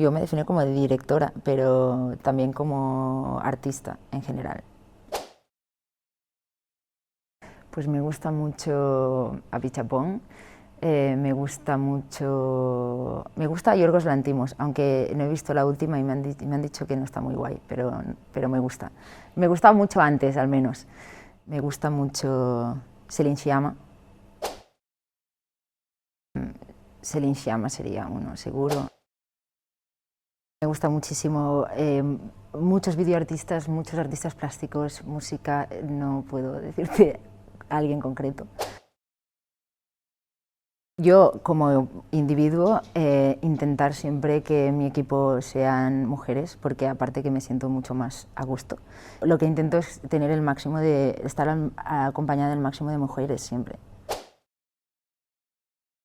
yo me defino como directora, pero también como artista en general. Pues me gusta mucho Apichatpong, me gusta Yorgos Lanthimos, aunque no he visto la última y me han dicho que no está muy guay, pero me gusta. Me gustaba mucho antes, al menos. Me gusta mucho Céline Sciamma. Céline Sciamma sería uno, seguro. Me gusta muchísimo muchos videoartistas, muchos artistas plásticos, música, no puedo decirte a alguien concreto. Yo, como individuo, intentar siempre que mi equipo sean mujeres, porque aparte que me siento mucho más a gusto. Lo que intento es tener el máximo de estar acompañada del máximo de mujeres siempre.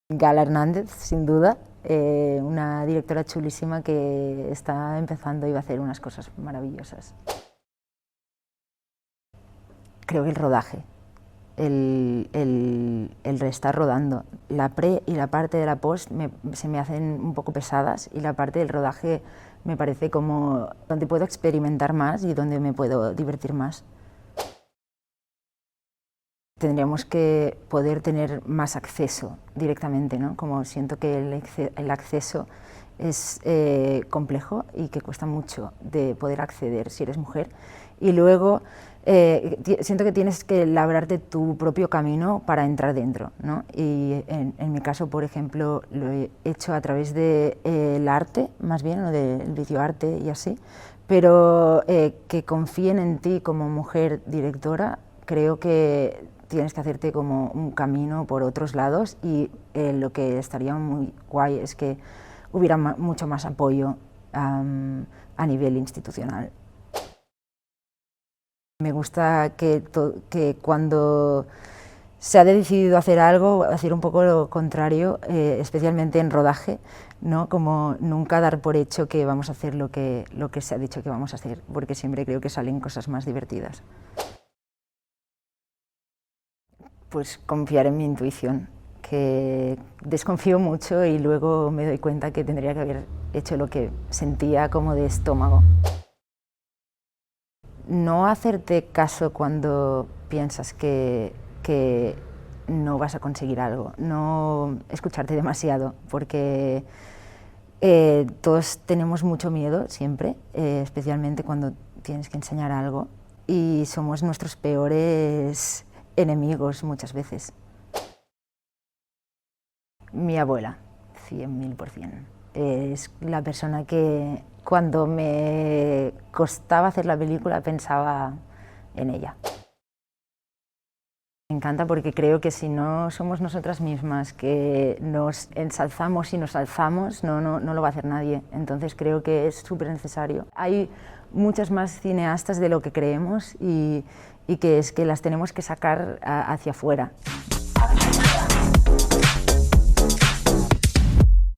Gala Hernández, sin duda, una directora chulísima que está empezando y va a hacer unas cosas maravillosas. Creo que el rodaje. El estar rodando. La pre y la parte de la post se me hacen un poco pesadas y la parte del rodaje me parece como donde puedo experimentar más y donde me puedo divertir más. Tendríamos que poder tener más acceso directamente, ¿no? Como siento que el acceso es complejo y que cuesta mucho de poder acceder si eres mujer. Y luego siento que tienes que labrarte tu propio camino para entrar dentro, ¿no? Y en mi caso, por ejemplo, lo he hecho a través del arte, más bien, o del videoarte y así, pero que confíen en ti como mujer directora, creo que tienes que hacerte como un camino por otros lados y lo que estaría muy guay es que hubiera mucho más apoyo a nivel institucional. Me gusta que cuando se ha decidido hacer algo, hacer un poco lo contrario, especialmente en rodaje, ¿no? Como nunca dar por hecho que vamos a hacer lo que se ha dicho que vamos a hacer, porque siempre creo que salen cosas más divertidas. Pues confiar en mi intuición, que desconfío mucho y luego me doy cuenta que tendría que haber hecho lo que sentía como de estómago. No hacerte caso cuando piensas que no vas a conseguir algo, no escucharte demasiado, porque todos tenemos mucho miedo siempre, especialmente cuando tienes que enseñar algo, y somos nuestros peores enemigos muchas veces. Mi abuela, 100.000%. Es la persona que cuando me costaba hacer la película pensaba en ella. Me encanta porque creo que si no somos nosotras mismas que nos ensalzamos y nos alzamos, no lo va a hacer nadie. Entonces creo que es súper necesario. Hay muchas más cineastas de lo que creemos y que es que las tenemos que sacar hacia afuera.